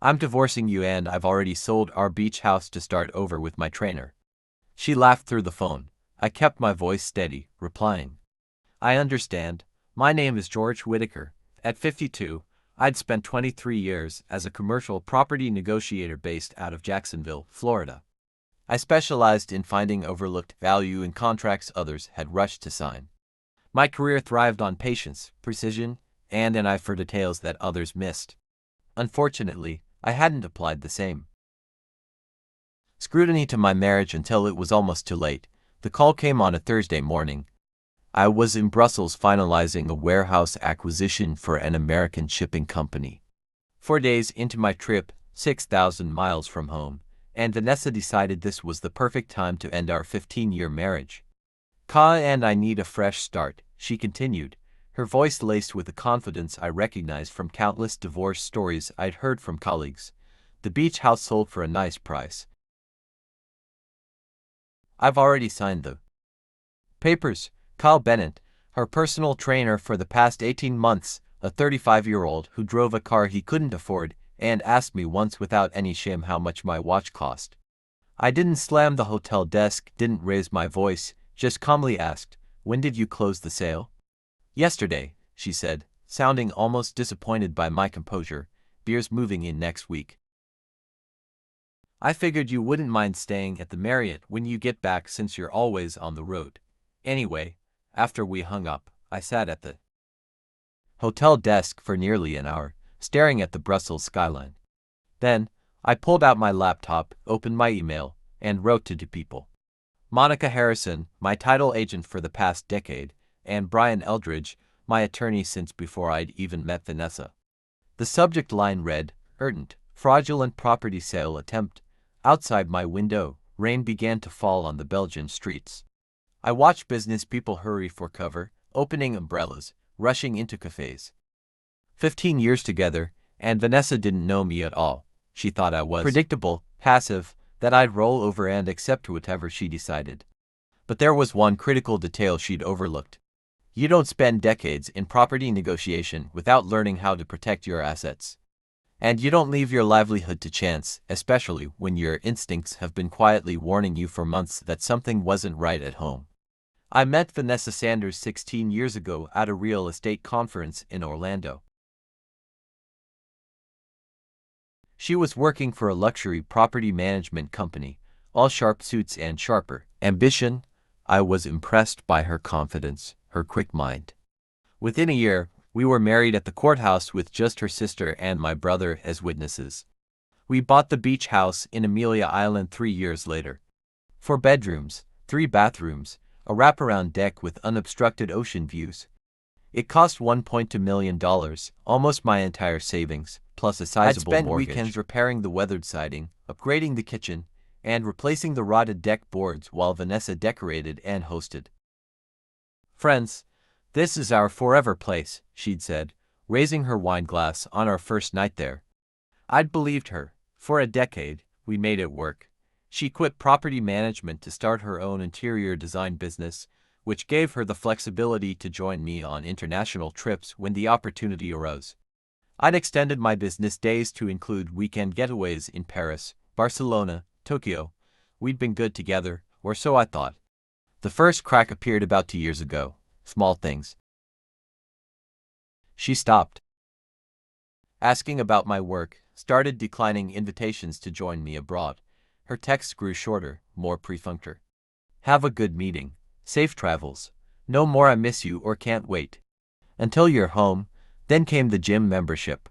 I'm divorcing you and I've already sold our beach house to start over with my trainer. She laughed through the phone. I kept my voice steady, replying, I understand. My name is George Whitaker. At 52, I'd spent 23 years as a commercial property negotiator based out of Jacksonville, Florida. I specialized in finding overlooked value in contracts others had rushed to sign. My career thrived on patience, precision, and an eye for details that others missed. Unfortunately, I hadn't applied the same scrutiny to my marriage until it was almost too late. The call came on a Thursday morning. I was in Brussels finalizing a warehouse acquisition for an American shipping company. 4 days into my trip, 6,000 miles from home, and Vanessa decided this was the perfect time to end our 15-year marriage. Ka and I need a fresh start, she continued, her voice laced with the confidence I recognized from countless divorce stories I'd heard from colleagues. The beach house sold for a nice price. I've already signed the papers. Kyle Bennett, her personal trainer for the past 18 months, a 35-year-old who drove a car he couldn't afford, and asked me once without any shame how much my watch cost. I didn't slam the hotel desk, didn't raise my voice, just calmly asked, when did you close the sale? Yesterday, she said, sounding almost disappointed by my composure. Beer's moving in next week. I figured you wouldn't mind staying at the Marriott when you get back since you're always on the road. Anyway, after we hung up, I sat at the hotel desk for nearly an hour, staring at the Brussels skyline. Then, I pulled out my laptop, opened my email, and wrote to two people. Monica Harrison, my title agent for the past decade, and Brian Eldridge, my attorney since before I'd even met Vanessa. The subject line read, Urgent, fraudulent property sale attempt. Outside my window, rain began to fall on the Belgian streets. I watched business people hurry for cover, opening umbrellas, rushing into cafes. 15 years together, and Vanessa didn't know me at all. She thought I was predictable, passive, that I'd roll over and accept whatever she decided. But there was one critical detail she'd overlooked. You don't spend decades in property negotiation without learning how to protect your assets. And you don't leave your livelihood to chance, especially when your instincts have been quietly warning you for months that something wasn't right at home. I met Vanessa Sanders 16 years ago at a real estate conference in Orlando. She was working for a luxury property management company, all sharp suits and sharper ambition. I was impressed by her confidence, her quick mind. Within a year, we were married at the courthouse with just her sister and my brother as witnesses. We bought the beach house in Amelia Island 3 years later. 4 bedrooms, 3 bathrooms, a wraparound deck with unobstructed ocean views. It cost $1.2 million, almost my entire savings, plus a sizable mortgage. I'd spent weekends repairing the weathered siding, upgrading the kitchen, and replacing the rotted deck boards while Vanessa decorated and hosted. Friends, this is our forever place, she'd said, raising her wine glass on our first night there. I'd believed her. For a decade, we made it work. She quit property management to start her own interior design business, which gave her the flexibility to join me on international trips when the opportunity arose. I'd extended my business days to include weekend getaways in Paris, Barcelona, Tokyo. We'd been good together, or so I thought. The first crack appeared about 2 years ago. Small things. She stopped asking about my work, started declining invitations to join me abroad. Her texts grew shorter, more perfunctory. Have a good meeting. Safe travels. No more I miss you or can't wait. Until you're home. Then came the gym membership.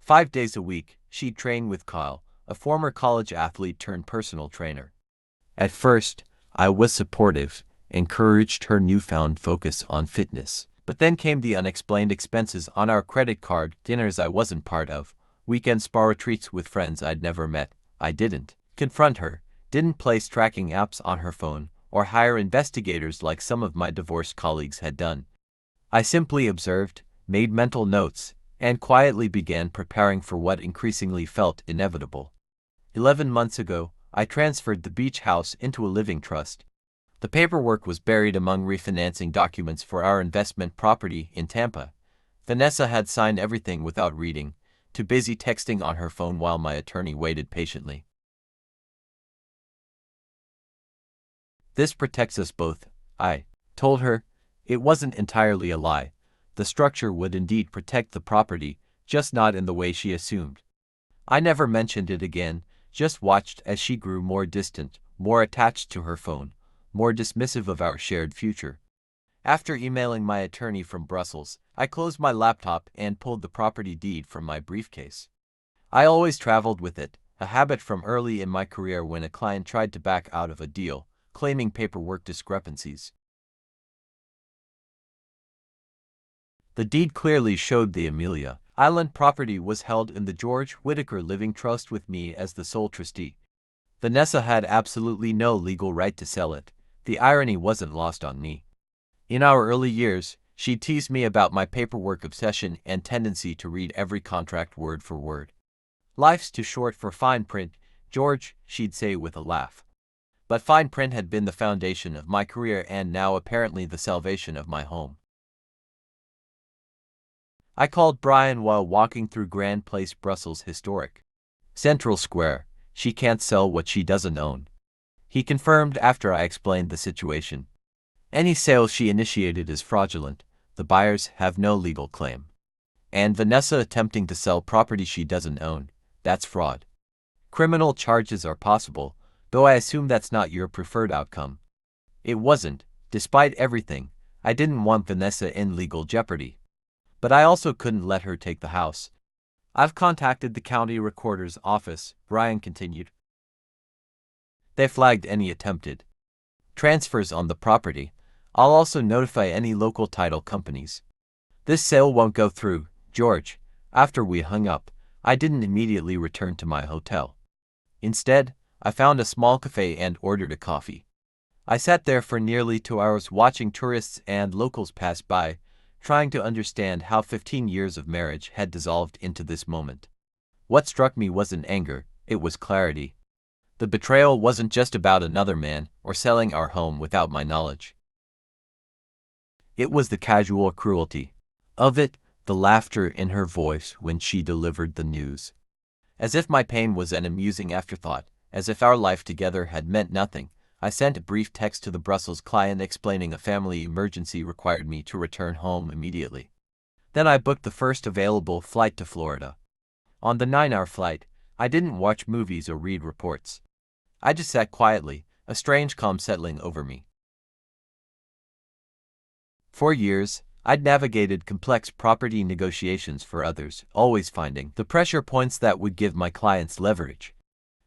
5 days a week, she'd train with Kyle, a former college athlete turned personal trainer. At first, I was supportive, encouraged her newfound focus on fitness. But then came the unexplained expenses on our credit card, dinners I wasn't part of, weekend spa retreats with friends I'd never met. I didn't confront her, didn't place tracking apps on her phone, or hire investigators like some of my divorced colleagues had done. I simply observed, made mental notes, and quietly began preparing for what increasingly felt inevitable. 11 months ago, I transferred the beach house into a living trust. The paperwork was buried among refinancing documents for our investment property in Tampa. Vanessa had signed everything without reading, too busy texting on her phone while my attorney waited patiently. This protects us both, I told her. It wasn't entirely a lie. The structure would indeed protect the property, just not in the way she assumed. I never mentioned it again, just watched as she grew more distant, more attached to her phone, more dismissive of our shared future. After emailing my attorney from Brussels, I closed my laptop and pulled the property deed from my briefcase. I always traveled with it, a habit from early in my career when a client tried to back out of a deal, claiming paperwork discrepancies. The deed clearly showed the Amelia Island property was held in the George Whitaker Living Trust with me as the sole trustee. Vanessa had absolutely no legal right to sell it. The irony wasn't lost on me. In our early years, she teased me about my paperwork obsession and tendency to read every contract word for word. "Life's too short for fine print, George," she'd say with a laugh. But fine print had been the foundation of my career and now apparently the salvation of my home. I called Brian while walking through Grand Place, Brussels' historic Central Square. "She can't sell what she doesn't own," he confirmed after I explained the situation. "Any sale she initiated is fraudulent. The buyers have no legal claim. And Vanessa attempting to sell property she doesn't own, that's fraud. Criminal charges are possible, though I assume that's not your preferred outcome." It wasn't. Despite everything, I didn't want Vanessa in legal jeopardy. But I also couldn't let her take the house. "I've contacted the county recorder's office," Brian continued. "They flagged any attempted transfers on the property. I'll also notify any local title companies. This sale won't go through, George." After we hung up, I didn't immediately return to my hotel. Instead, I found a small cafe and ordered a coffee. I sat there for nearly 2 hours watching tourists and locals pass by, trying to understand how 15 years of marriage had dissolved into this moment. What struck me wasn't anger, it was clarity. The betrayal wasn't just about another man or selling our home without my knowledge. It was the casual cruelty of it, the laughter in her voice when she delivered the news. As if my pain was an amusing afterthought, as if our life together had meant nothing, I sent a brief text to the Brussels client explaining a family emergency required me to return home immediately. Then I booked the first available flight to Florida. On the 9-hour flight, I didn't watch movies or read reports. I just sat quietly, a strange calm settling over me. For years, I'd navigated complex property negotiations for others, always finding the pressure points that would give my clients leverage.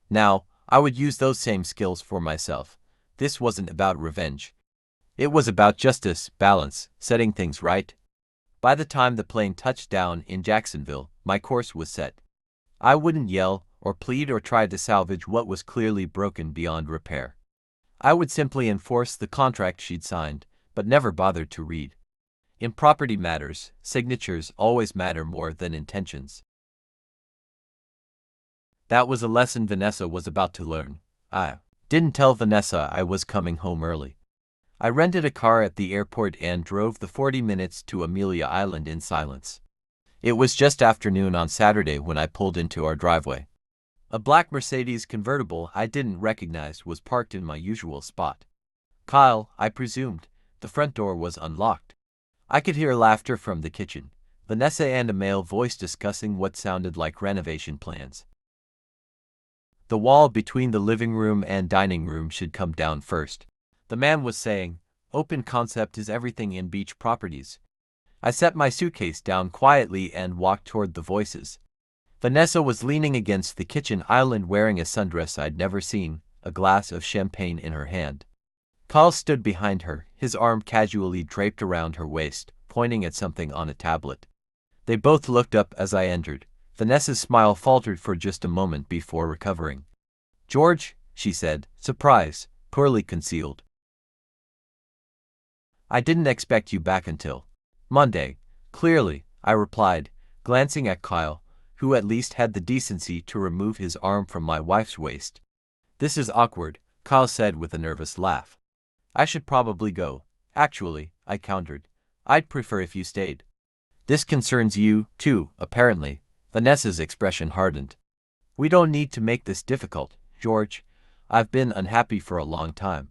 Now, I would use those same skills for myself. This wasn't about revenge. It was about justice, balance, setting things right. By the time the plane touched down in Jacksonville, my course was set. I wouldn't yell or plead or try to salvage what was clearly broken beyond repair. I would simply enforce the contract she'd signed, but never bothered to read. In property matters, signatures always matter more than intentions. That was a lesson Vanessa was about to learn. I didn't tell Vanessa I was coming home early. I rented a car at the airport and drove the 40 minutes to Amelia Island in silence. It was just afternoon on Saturday when I pulled into our driveway. A black Mercedes convertible I didn't recognize was parked in my usual spot. Kyle, I presumed. The front door was unlocked. I could hear laughter from the kitchen, Vanessa and a male voice discussing what sounded like renovation plans. The wall between the living room and dining room should come down first, the man was saying. Open concept is everything in beach properties. I set my suitcase down quietly and walked toward the voices. Vanessa was leaning against the kitchen island wearing a sundress I'd never seen, a glass of champagne in her hand. Kyle stood behind her, his arm casually draped around her waist, pointing at something on a tablet. They both looked up as I entered. Vanessa's smile faltered for just a moment before recovering. "George," she said, surprise, poorly concealed. "I didn't expect you back until Monday." "Clearly," I replied, glancing at Kyle, who at least had the decency to remove his arm from my wife's waist. "This is awkward," Kyle said with a nervous laugh. "I should probably go." "Actually," I countered, "I'd prefer if you stayed." "This concerns you, too, apparently," Vanessa's expression hardened. We don't need to make this difficult, George. I've been unhappy for a long time.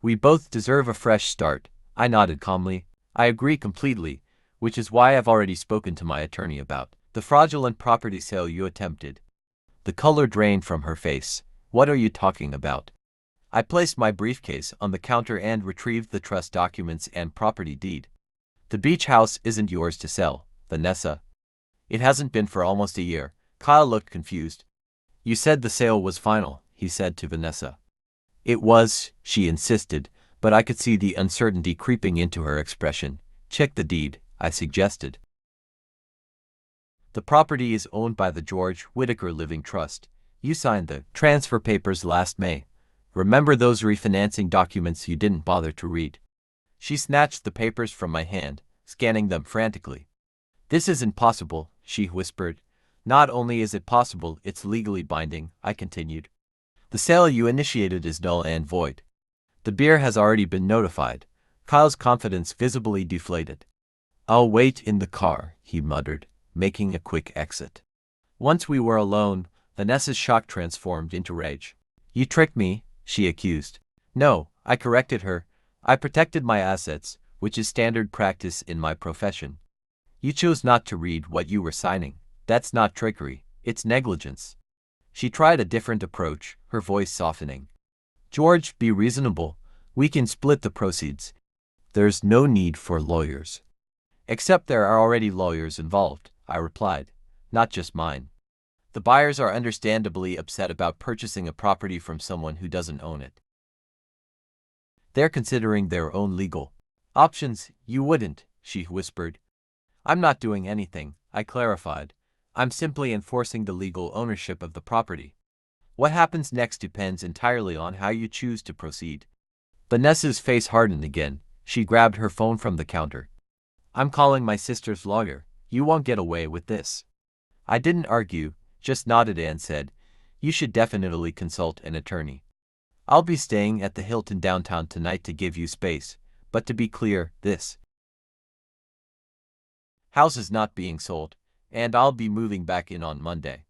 We both deserve a fresh start. I nodded calmly. I agree completely, which is why I've already spoken to my attorney about the fraudulent property sale you attempted. The color drained from her face. What are you talking about? I placed my briefcase on the counter and retrieved the trust documents and property deed. The beach house isn't yours to sell, Vanessa. It hasn't been for almost a year. Kyle looked confused. You said the sale was final, he said to Vanessa. It was, she insisted, but I could see the uncertainty creeping into her expression. Check the deed, I suggested. The property is owned by the George Whitaker Living Trust. You signed the transfer papers last May. Remember those refinancing documents you didn't bother to read? She snatched the papers from my hand, scanning them frantically. This isn't possible, she whispered. Not only is it possible, it's legally binding, I continued. The sale you initiated is null and void. The buyer has already been notified. Kyle's confidence visibly deflated. I'll wait in the car, he muttered, making a quick exit. Once we were alone, Vanessa's shock transformed into rage. You tricked me, she accused. No, I corrected her. I protected my assets, which is standard practice in my profession. You chose not to read what you were signing. That's not trickery, it's negligence. She tried a different approach, her voice softening. George, be reasonable. We can split the proceeds. There's no need for lawyers. Except there are already lawyers involved, I replied. Not just mine. The buyers are understandably upset about purchasing a property from someone who doesn't own it. They're considering their own legal options. You wouldn't, she whispered. I'm not doing anything, I clarified. I'm simply enforcing the legal ownership of the property. What happens next depends entirely on how you choose to proceed. Vanessa's face hardened again. She grabbed her phone from the counter. I'm calling my sister's lawyer. You won't get away with this. I didn't argue, just nodded and said, you should definitely consult an attorney. I'll be staying at the Hilton downtown tonight to give you space, but to be clear, this house is not being sold, and I'll be moving back in on Monday.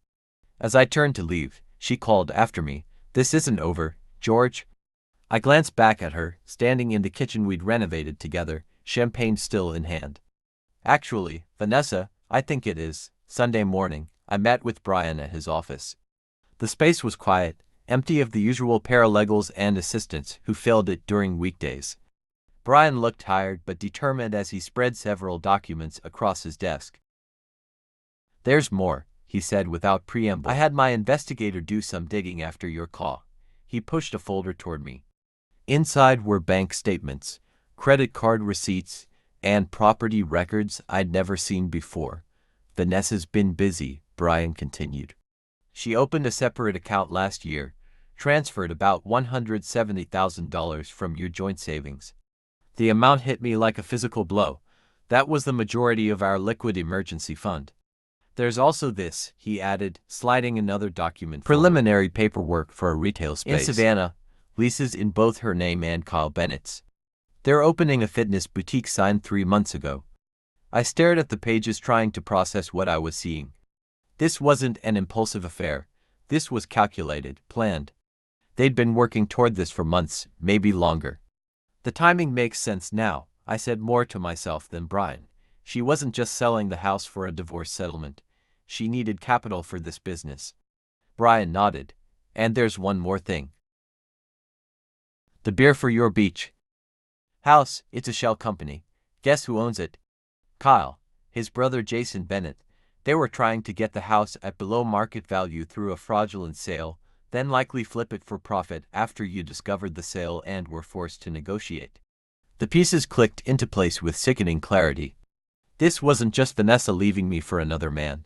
As I turned to leave, she called after me, this isn't over, George. I glanced back at her, standing in the kitchen we'd renovated together, champagne still in hand. Actually, Vanessa, I think it is. Sunday morning, I met with Brian at his office. The space was quiet, empty of the usual paralegals and assistants who filled it during weekdays. Brian looked tired but determined as he spread several documents across his desk. There's more, he said without preamble. I had my investigator do some digging after your call. He pushed a folder toward me. Inside were bank statements, credit card receipts, and property records I'd never seen before. Vanessa's been busy, Brian continued. She opened a separate account last year, transferred about $170,000 from your joint savings. The amount hit me like a physical blow. That was the majority of our liquid emergency fund. There's also this, he added, sliding another document forward. Preliminary paperwork for a retail space in Savannah, leases in both her name and Kyle Bennett's. They're opening a fitness boutique signed 3 months ago. I stared at the pages trying to process what I was seeing. This wasn't an impulsive affair. This was calculated, planned. They'd been working toward this for months, maybe longer. The timing makes sense now, I said more to myself than Brian. She wasn't just selling the house for a divorce settlement. She needed capital for this business. Brian nodded. And there's one more thing. The beer for your beach house, it's a shell company. Guess who owns it? Kyle, his brother Jason Bennett. They were trying to get the house at below market value through a fraudulent sale, then likely flip it for profit after you discovered the sale and were forced to negotiate. The pieces clicked into place with sickening clarity. This wasn't just Vanessa leaving me for another man.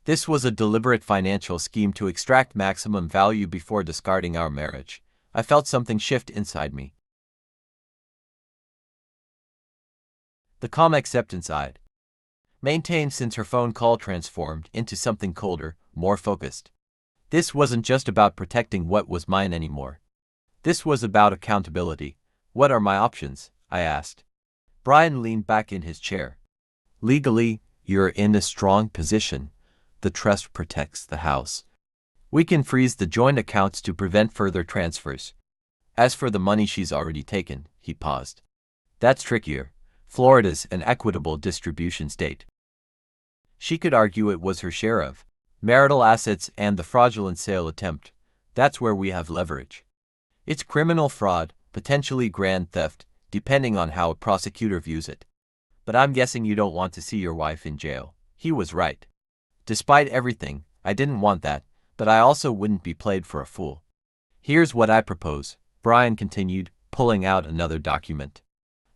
This was a deliberate financial scheme to extract maximum value before discarding our marriage. I felt something shift inside me. The calm acceptance I'd maintained since her phone call transformed into something colder, more focused. This wasn't just about protecting what was mine anymore. This was about accountability. What are my options? I asked. Brian leaned back in his chair. Legally, you're in a strong position. The trust protects the house. We can freeze the joint accounts to prevent further transfers. As for the money she's already taken, he paused. That's trickier. Florida's an equitable distribution state. She could argue it was her share of marital assets and the fraudulent sale attempt. That's where we have leverage. It's criminal fraud, potentially grand theft, depending on how a prosecutor views it. But I'm guessing you don't want to see your wife in jail. He was right. Despite everything, I didn't want that, but I also wouldn't be played for a fool. Here's what I propose, Brian continued, pulling out another document.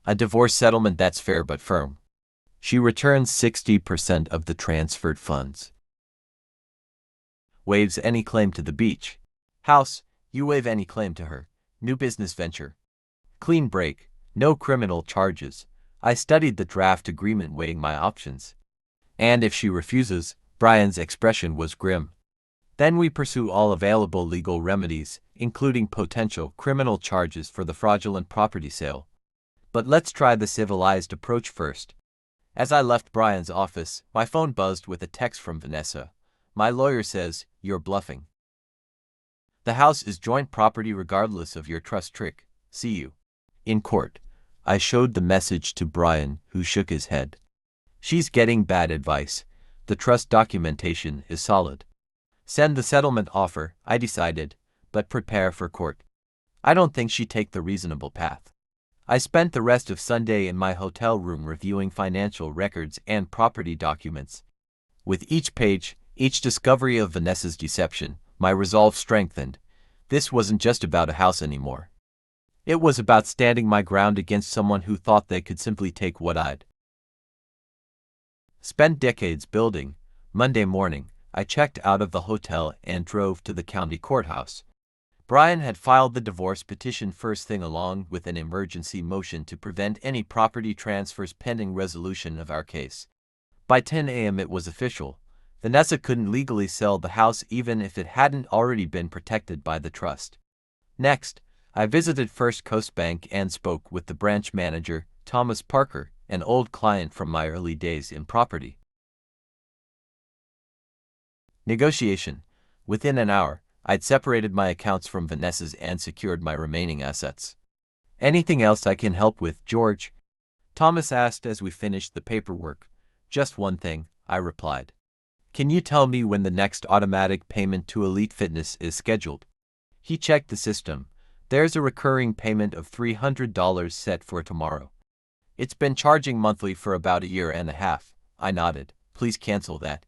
A divorce settlement that's fair but firm. She returns 60% of the transferred funds. Waives any claim to the beach house. You waive any claim to her new business venture. Clean break, no criminal charges. I studied the draft agreement weighing my options. And if she refuses, Brian's expression was grim. Then we pursue all available legal remedies, including potential criminal charges for the fraudulent property sale. But let's try the civilized approach first. As I left Brian's office, my phone buzzed with a text from Vanessa. My lawyer says, you're bluffing. The house is joint property regardless of your trust trick. See you in court. I showed the message to Brian, who shook his head. She's getting bad advice. The trust documentation is solid. Send the settlement offer, I decided, but prepare for court. I don't think she'd take the reasonable path. I spent the rest of Sunday in my hotel room reviewing financial records and property documents. With each page, each discovery of Vanessa's deception, my resolve strengthened. This wasn't just about a house anymore. It was about standing my ground against someone who thought they could simply take what I'd spent decades building. Monday morning, I checked out of the hotel and drove to the county courthouse. Brian had filed the divorce petition first thing along with an emergency motion to prevent any property transfers pending resolution of our case. By 10 a.m. it was official. Vanessa couldn't legally sell the house even if it hadn't already been protected by the trust. Next, I visited First Coast Bank and spoke with the branch manager, Thomas Parker, an old client from my early days in property negotiation. Within an hour, I'd separated my accounts from Vanessa's and secured my remaining assets. Anything else I can help with, George? Thomas asked as we finished the paperwork. Just one thing, I replied. Can you tell me when the next automatic payment to Elite Fitness is scheduled? He checked the system. There's a recurring payment of $300 set for tomorrow. It's been charging monthly for about a year and a half. I nodded. Please cancel that.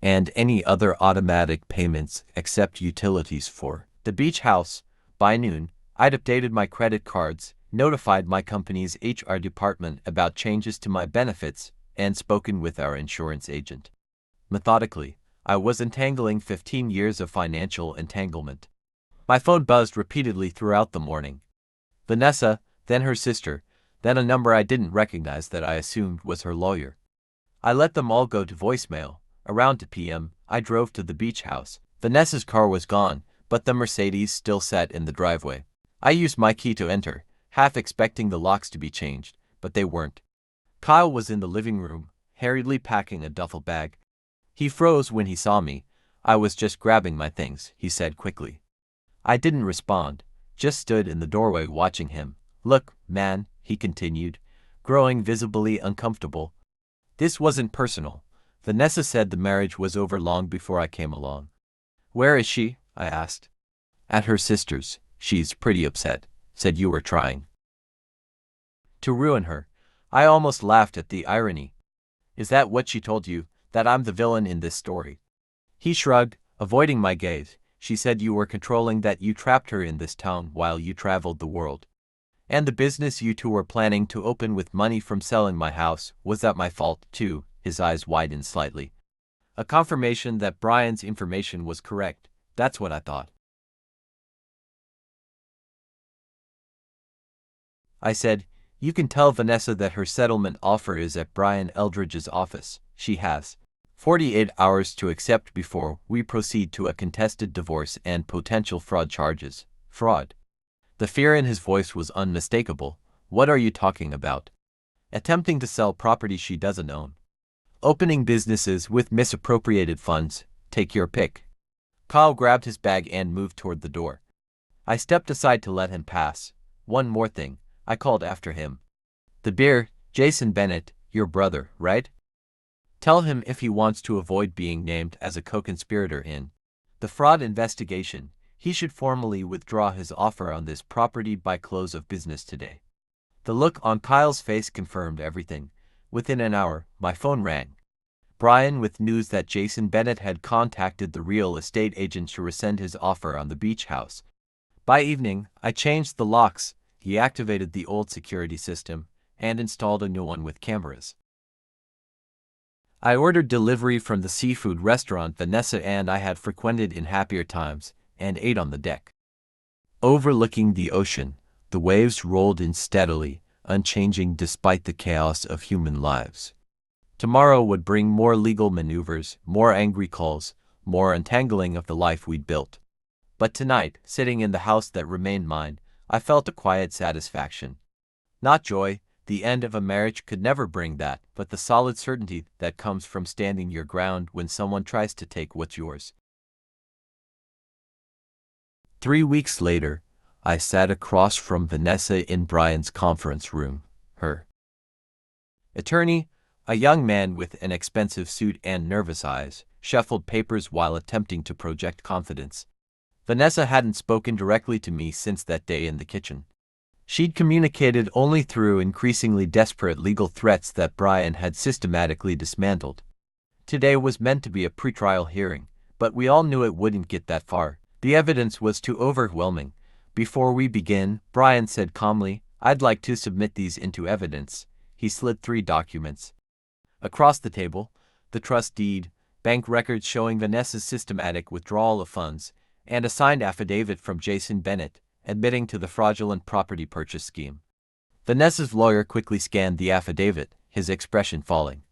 And any other automatic payments except utilities for the beach house. By noon, I'd updated my credit cards, notified my company's HR department about changes to my benefits, and spoken with our insurance agent. Methodically, I was untangling 15 years of financial entanglement. My phone buzzed repeatedly throughout the morning. Vanessa, then her sister, then a number I didn't recognize that I assumed was her lawyer. I let them all go to voicemail. Around 2 p.m., I drove to the beach house. Vanessa's car was gone, but the Mercedes still sat in the driveway. I used my key to enter, half expecting the locks to be changed, but they weren't. Kyle was in the living room, hurriedly packing a duffel bag. He froze when he saw me. I was just grabbing my things, he said quickly. I didn't respond, just stood in the doorway watching him. Look, man, he continued, growing visibly uncomfortable. This wasn't personal. Vanessa said the marriage was over long before I came along. Where is she? I asked. At her sister's. She's pretty upset. Said you were trying to ruin her. I almost laughed at the irony. Is that what she told you, that I'm the villain in this story? He shrugged, avoiding my gaze. She said you were controlling, that you trapped her in this town while you traveled the world. And the business you two were planning to open with money from selling my house, was that my fault, too? His eyes widened slightly. A confirmation that Brian's information was correct. That's what I thought. I said, you can tell Vanessa that her settlement offer is at Brian Eldridge's office. She has 48 hours to accept before we proceed to a contested divorce and potential fraud charges. Fraud. The fear in his voice was unmistakable. What are you talking about? Attempting to sell property she doesn't own. Opening businesses with misappropriated funds. Take your pick. Kyle grabbed his bag and moved toward the door. I stepped aside to let him pass. One more thing, I called after him. The beer, Jason Bennett, your brother, right? Tell him if he wants to avoid being named as a co-conspirator in the fraud investigation, he should formally withdraw his offer on this property by close of business today. The look on Kyle's face confirmed everything. Within an hour, my phone rang. Brian with news that Jason Bennett had contacted the real estate agent to rescind his offer on the beach house. By evening, I changed the locks, deactivated the old security system, and installed a new one with cameras. I ordered delivery from the seafood restaurant Vanessa and I had frequented in happier times, and ate on the deck. Overlooking the ocean, the waves rolled in steadily, unchanging despite the chaos of human lives. Tomorrow would bring more legal maneuvers, more angry calls, more untangling of the life we'd built. But tonight, sitting in the house that remained mine, I felt a quiet satisfaction. Not joy, the end of a marriage could never bring that, but the solid certainty that comes from standing your ground when someone tries to take what's yours. 3 weeks later, I sat across from Vanessa in Brian's conference room. Her attorney, a young man with an expensive suit and nervous eyes, shuffled papers while attempting to project confidence. Vanessa hadn't spoken directly to me since that day in the kitchen. She'd communicated only through increasingly desperate legal threats that Brian had systematically dismantled. Today was meant to be a pretrial hearing, but we all knew it wouldn't get that far. The evidence was too overwhelming. Before we begin, Brian said calmly, I'd like to submit these into evidence. He slid 3 documents across the table: the trust deed, bank records showing Vanessa's systematic withdrawal of funds, and a signed affidavit from Jason Bennett, admitting to the fraudulent property purchase scheme. Vanessa's lawyer quickly scanned the affidavit, his expression falling.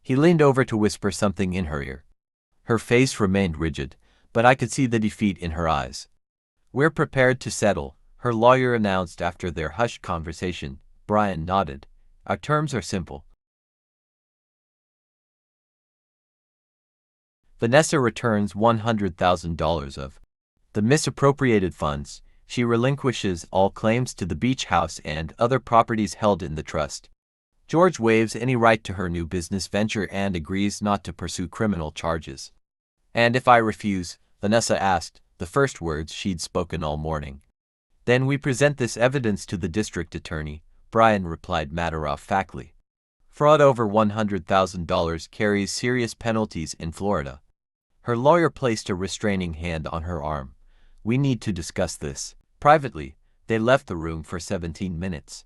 He leaned over to whisper something in her ear. Her face remained rigid, but I could see the defeat in her eyes. We're prepared to settle, her lawyer announced after their hushed conversation. Brian nodded. Our terms are simple. Vanessa returns $100,000 of the misappropriated funds. She relinquishes all claims to the beach house and other properties held in the trust. George waives any right to her new business venture and agrees not to pursue criminal charges. And if I refuse, Vanessa asked, the first words she'd spoken all morning. Then we present this evidence to the district attorney, Brian replied matter-of-factly. Fraud over $100,000 carries serious penalties in Florida. Her lawyer placed a restraining hand on her arm. We need to discuss this. Privately, they left the room for 17 minutes.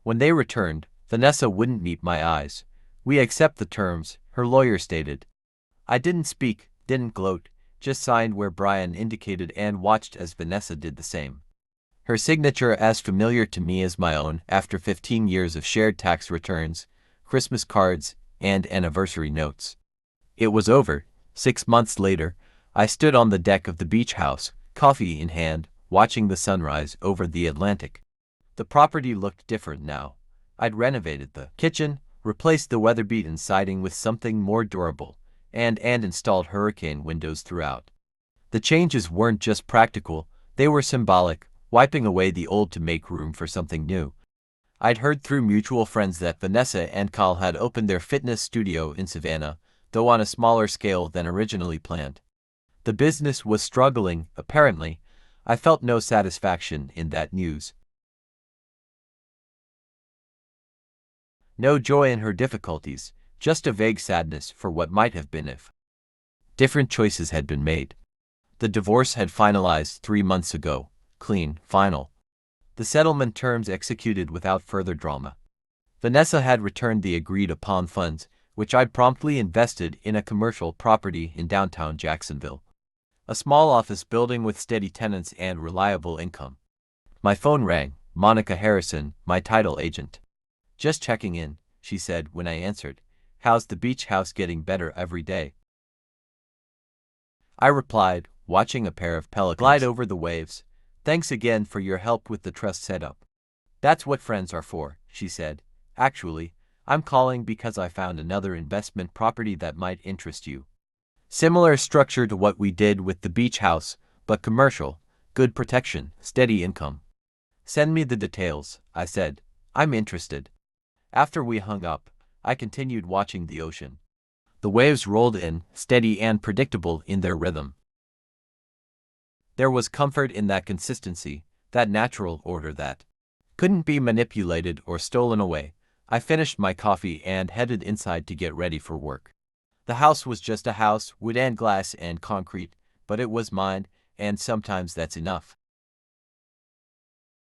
When they returned, Vanessa wouldn't meet my eyes. We accept the terms, her lawyer stated. I didn't speak, didn't gloat, just signed where Brian indicated and watched as Vanessa did the same. Her signature as familiar to me as my own after 15 years of shared tax returns, Christmas cards, and anniversary notes. It was over. 6 months later, I stood on the deck of the beach house, coffee in hand, watching the sunrise over the Atlantic. The property looked different now. I'd renovated the kitchen, replaced the weather-beaten siding with something more durable, and installed hurricane windows throughout. The changes weren't just practical, they were symbolic, wiping away the old to make room for something new. I'd heard through mutual friends that Vanessa and Kyle had opened their fitness studio in Savannah, though on a smaller scale than originally planned. The business was struggling, apparently. I felt no satisfaction in that news. No joy in her difficulties, just a vague sadness for what might have been if different choices had been made. The divorce had finalized 3 months ago, clean, final. The settlement terms executed without further drama. Vanessa had returned the agreed-upon funds, which I'd promptly invested in a commercial property in downtown Jacksonville. A small office building with steady tenants and reliable income. My phone rang. Monica Harrison, my title agent. Just checking in, she said when I answered. How's the beach house getting better every day? I replied, watching a pair of pelicans glide over the waves. Thanks again for your help with the trust setup. That's what friends are for, she said. Actually, I'm calling because I found another investment property that might interest you. Similar structure to what we did with the beach house, but commercial, good protection, steady income. Send me the details, I said. I'm interested. After we hung up, I continued watching the ocean. The waves rolled in, steady and predictable in their rhythm. There was comfort in that consistency, that natural order that couldn't be manipulated or stolen away. I finished my coffee and headed inside to get ready for work. The house was just a house, wood and glass and concrete, but it was mine, and sometimes that's enough.